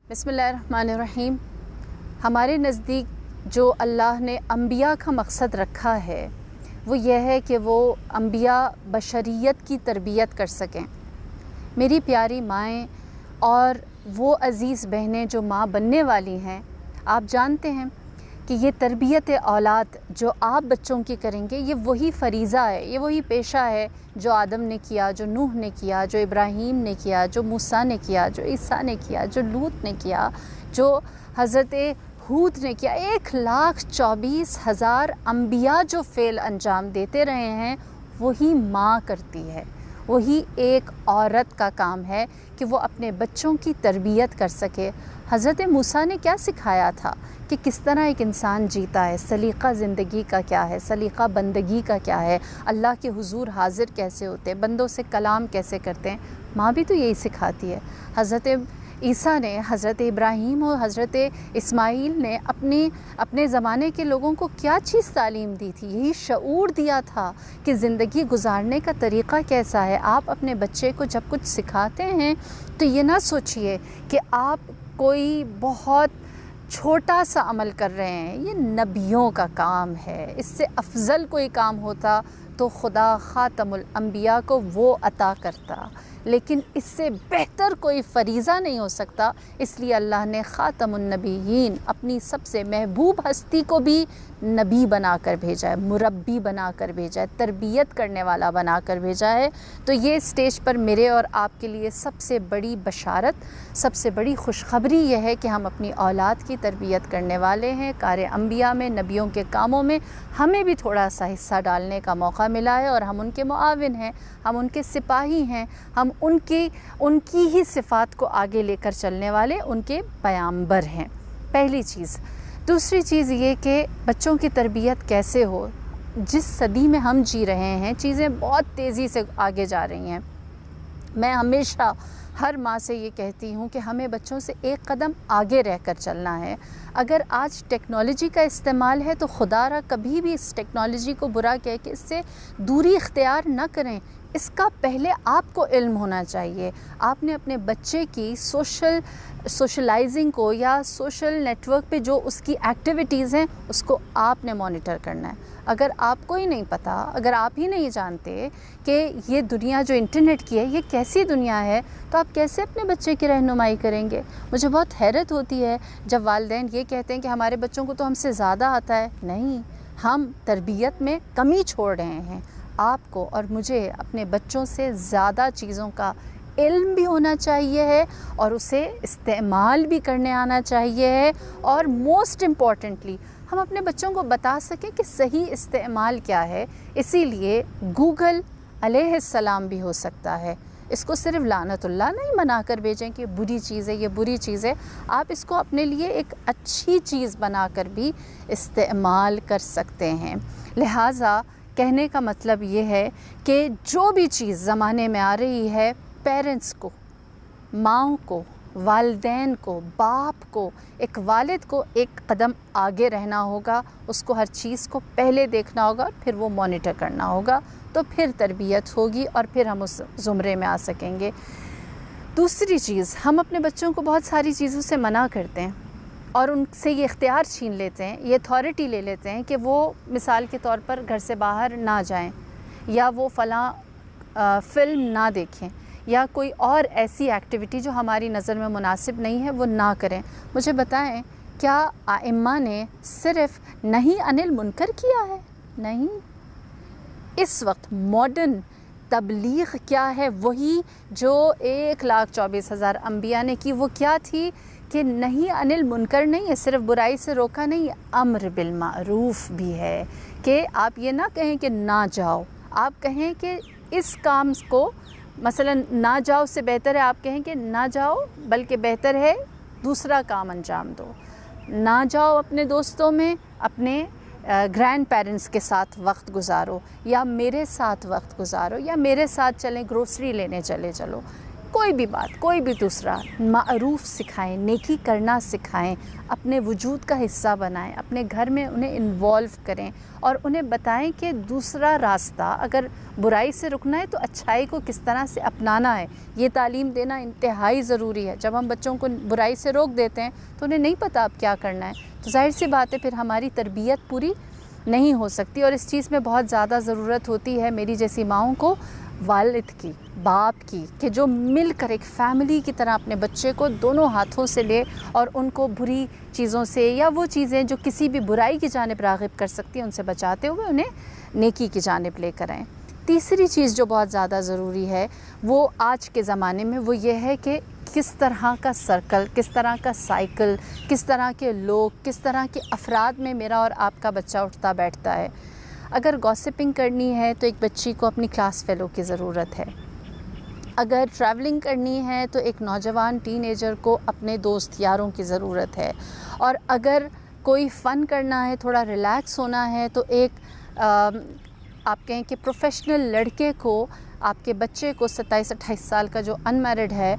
बिस्मिल्लाहिर्रहमानिर्रहीम। हमारे नज़दीक जो अल्लाह ने अम्बिया का मकसद रखा है वो यह है कि वो अम्बिया बशरियत की तरबियत कर सकें। मेरी प्यारी माएँ और वो अज़ीज़ बहनें जो माँ बनने वाली हैं, आप जानते हैं कि ये तरबियत औलाद जो आप बच्चों की करेंगे, ये वही फ़रीज़ा है, ये वही पेशा है जो आदम ने किया, जो नूह ने किया, जो इब्राहीम ने किया, जो मूसा ने किया, जो ईसा ने किया, जो लूत ने किया, जो हज़रत हूद ने किया। 1,24,000 अम्बिया जो फ़ेल अंजाम देते रहे हैं, वही माँ करती है। वही एक औरत का काम है कि वो अपने बच्चों की तरबियत कर सके। हज़रत मूसा ने क्या सिखाया था कि किस तरह एक इंसान जीता है, सलीक़ा ज़िंदगी का क्या है, सलीक़ा बंदगी का क्या है, अल्लाह के हुजूर हाज़िर कैसे होते हैं, बंदों से कलाम कैसे करते हैं। माँ भी तो यही सिखाती है। हज़रत ईसा ने, हज़रत इब्राहीम और हज़रत इस्माईल ने अपने ज़माने के लोगों को क्या चीज़ तालीम दी थी? यही शऊर दिया था कि ज़िंदगी गुजारने का तरीक़ा कैसा है। आप अपने बच्चे को जब कुछ सिखाते हैं तो ये ना सोचिए कि आप कोई बहुत छोटा सा अमल कर रहे हैं। ये नबियों का काम है। इससे अफजल कोई काम होता तो खुदा ख़ातमुल अंबिया को वो अता करता, लेकिन इससे बेहतर कोई फ़रीज़ा नहीं हो सकता। इसलिए अल्लाह ने ख़ातमुन नबीयीन, अपनी सबसे महबूब हस्ती को भी नबी बनाकर भेजा है, मुरब्बी बनाकर भेजा है, तरबियत करने वाला बनाकर भेजा है। तो ये स्टेज पर मेरे और आपके लिए सबसे बड़ी बशारत, सबसे बड़ी खुशखबरी यह है कि हम अपनी औलाद की तरबियत करने वाले हैं। कार अंबिया में, नबियों के कामों में हमें भी थोड़ा सा हिस्सा डालने का मौका मिला है और हम उनके मुआविन हैं, हम उनके सिपाही हैं, हम उनकी ही सिफ़ात को आगे लेकर चलने वाले उनके पैगंबर हैं। पहली चीज़। दूसरी चीज़ ये कि बच्चों की तरबियत कैसे हो। जिस सदी में हम जी रहे हैं, चीज़ें बहुत तेज़ी से आगे जा रही हैं। मैं हमेशा हर माँ से ये कहती हूँ कि हमें बच्चों से एक कदम आगे रहकर चलना है। अगर आज टेक्नोलॉजी का इस्तेमाल है तो खुदारा कभी भी इस टेक्नोलॉजी को बुरा कह के इससे दूरी इख्तियार न करें। इसका पहले आपको इल्म होना चाहिए। आपने अपने बच्चे की सोशलाइजिंग को या सोशल नेटवर्क पे जो उसकी एक्टिविटीज़ हैं उसको आपने मॉनिटर करना है। अगर आपको ही नहीं पता, अगर आप ही नहीं जानते कि ये दुनिया जो इंटरनेट की है ये कैसी दुनिया है, तो आप कैसे अपने बच्चे की रहनुमाई करेंगे। मुझे बहुत हैरत होती है जब वालिदैन ये कहते हैं कि हमारे बच्चों को तो हमसे ज़्यादा आता है। नहीं, हम तरबियत में कमी छोड़ रहे हैं। आपको और मुझे अपने बच्चों से ज़्यादा चीज़ों का इल्म भी होना चाहिए है और उसे इस्तेमाल भी करने आना चाहिए है, और मोस्ट इम्पॉर्टेंटली हम अपने बच्चों को बता सकें कि सही इस्तेमाल क्या है। इसीलिए गूगल अलैहिस्सलाम भी हो सकता है। इसको सिर्फ लानतुल्लाह नहीं मना कर भेजें कि बुरी चीज़ है, ये बुरी चीज़ है। आप इसको अपने लिए एक अच्छी चीज़ बनाकर भी इस्तेमाल कर सकते हैं। लिहाजा कहने का मतलब ये है कि जो भी चीज़ ज़माने में आ रही है, पेरेंट्स को, माँओं को, वालिदैन को, बाप को, एक वालिद को एक कदम आगे रहना होगा। उसको हर चीज़ को पहले देखना होगा और फिर वो मॉनिटर करना होगा, तो फिर तरबियत होगी और फिर हम उस ज़ुमरे में आ सकेंगे। दूसरी चीज़, हम अपने बच्चों को बहुत सारी चीज़ों से मना करते हैं और उनसे ये इख्तियार छीन लेते हैं, ये अथॉरिटी ले लेते हैं कि वो मिसाल के तौर पर घर से बाहर ना जाएं, या वो फ़लाँ फ़िल्म ना देखें, या कोई और ऐसी एक्टिविटी जो हमारी नज़र में मुनासिब नहीं है वो ना करें। मुझे बताएं, क्या आइम्मा ने सिर्फ़ नहीं अनिल मुनकर किया है? नहीं। इस वक्त मॉडर्न तबलीग क्या है? वही जो 1,24,000 अम्बिया ने की। वो क्या थी कि नहीं अनिल मुनकर नहीं है, सिर्फ बुराई से रोका नहीं है, अम्र बिल मारूफ़ भी है कि आप ये ना कहें कि ना जाओ, आप कहें कि इस काम को, मसलन ना जाओ से बेहतर है आप कहें कि ना जाओ, बल्कि बेहतर है दूसरा काम अंजाम दो। ना जाओ अपने दोस्तों में, अपने ग्रैंड पेरेंट्स के साथ वक्त गुजारो, या मेरे साथ वक्त गुजारो, या मेरे साथ चलें ग्रोसरी लेने चलो। کوئی بھی بات، کوئی بھی دوسرا معروف سکھائیں، نیکی کرنا سکھائیں، اپنے وجود کا حصہ بنائیں، اپنے گھر میں انہیں انوالو کریں اور انہیں بتائیں کہ دوسرا راستہ اگر برائی سے رکنا ہے تو اچھائی کو کس طرح سے اپنانا ہے۔ یہ تعلیم دینا انتہائی ضروری ہے۔ جب ہم بچوں کو برائی سے روک دیتے ہیں تو انہیں نہیں پتہ اب کیا کرنا ہے، تو ظاہر سی بات ہے پھر ہماری تربیت پوری نہیں ہو سکتی، اور اس چیز میں بہت زیادہ ضرورت ہوتی ہے میری جیسی ماؤں کو، والد کی، باپ کی، کہ جو مل کر ایک فیملی کی طرح اپنے بچے کو دونوں ہاتھوں سے لے اور ان کو بری چیزوں سے یا وہ چیزیں جو کسی بھی برائی کی جانب راغب کر سکتی ہیں ان سے بچاتے ہوئے انہیں نیکی کی جانب لے کر آئیں۔ تیسری چیز جو بہت زیادہ ضروری ہے وہ آج کے زمانے میں وہ یہ ہے کہ کس طرح کا سرکل، کس طرح کا سائیکل، کس طرح کے لوگ، کس طرح کے افراد میں میرا اور آپ کا بچہ اٹھتا بیٹھتا ہے۔ اگر گوسپنگ کرنی ہے تو ایک بچی کو اپنی کلاس فیلو کی ضرورت ہے، اگر ٹریولنگ کرنی ہے تو ایک نوجوان ٹین ایجر کو اپنے دوست یاروں کی ضرورت ہے، اور اگر کوئی فن کرنا ہے، تھوڑا ریلیکس ہونا ہے تو ایک آپ کہیں کہ پروفیشنل لڑکے کو، آپ کے بچے کو 27-28 سال کا جو ان میرڈ ہے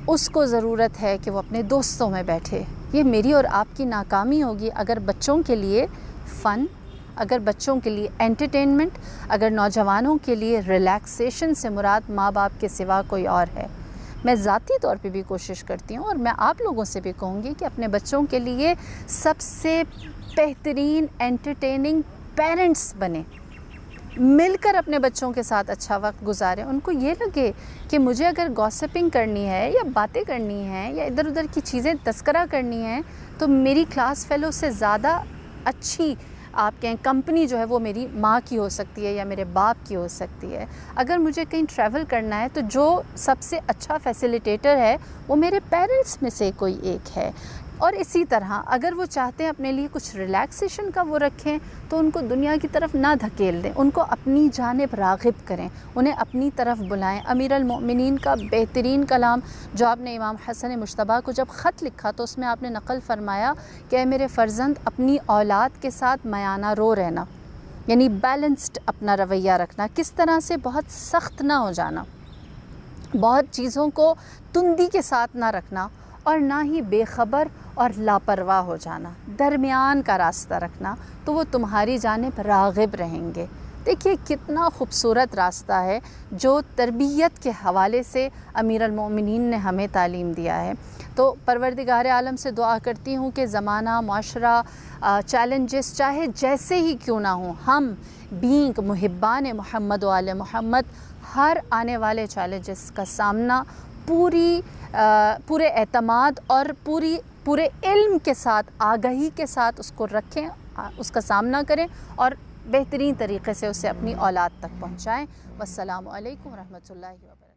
اس کو ضرورت ہے کہ وہ اپنے دوستوں میں بیٹھے۔ یہ میری اور آپ کی ناکامی ہوگی اگر بچوں کے لیے فن، اگر بچوں کے لیے انٹرٹینمنٹ، اگر نوجوانوں کے لیے ریلیکسیشن سے مراد ماں باپ کے سوا کوئی اور ہے۔ میں ذاتی طور پہ بھی کوشش کرتی ہوں اور میں آپ لوگوں سے بھی کہوں گی کہ اپنے بچوں کے لیے سب سے بہترین انٹرٹیننگ پیرنٹس بنیں، مل کر اپنے بچوں کے ساتھ اچھا وقت گزاریں۔ ان کو یہ لگے کہ مجھے اگر گوسپنگ کرنی ہے یا باتیں کرنی ہیں یا ادھر ادھر کی چیزیں تذکرہ کرنی ہیں تو میری کلاس فیلو سے زیادہ اچھی آپ کہیں کمپنی جو ہے وہ میری ماں کی ہو سکتی ہے یا میرے باپ کی ہو سکتی ہے۔ اگر مجھے کہیں ٹریول کرنا ہے تو جو سب سے اچھا فیسیلیٹیٹر ہے وہ میرے پیرنٹس میں سے کوئی ایک ہے۔ اور اسی طرح اگر وہ چاہتے ہیں اپنے لیے کچھ ریلیکسیشن کا وہ رکھیں تو ان کو دنیا کی طرف نہ دھکیل دیں، ان کو اپنی جانب راغب کریں، انہیں اپنی طرف بلائیں۔ امیر المؤمنین کا بہترین کلام جو آپ نے امام حسن مجتبیٰ کو جب خط لکھا تو اس میں آپ نے نقل فرمایا کہ اے میرے فرزند، اپنی اولاد کے ساتھ میانہ رو رہنا، یعنی بیلنسڈ اپنا رویہ رکھنا، کس طرح سے بہت سخت نہ ہو جانا، بہت چیزوں کو تندی کے ساتھ نہ رکھنا اور نہ ہی بے خبر اور لاپرواہ ہو جانا، درمیان کا راستہ رکھنا، تو وہ تمہاری جانب راغب رہیں گے۔ دیکھیے کتنا خوبصورت راستہ ہے جو تربیت کے حوالے سے امیر المؤمنین نے ہمیں تعلیم دیا ہے۔ تو پروردگار عالم سے دعا کرتی ہوں کہ زمانہ، معاشرہ، چیلنجز چاہے جیسے ہی کیوں نہ ہوں، ہم بینگ محبان محمد و آل محمد ہر آنے والے چیلنجز کا سامنا پورے اعتماد اور پورے علم کے ساتھ، آگہی کے ساتھ اس کو رکھیں، اس کا سامنا کریں اور بہترین طریقے سے اسے اپنی اولاد تک پہنچائیں۔ والسلام علیکم ورحمۃ اللہ وبرکاتہ۔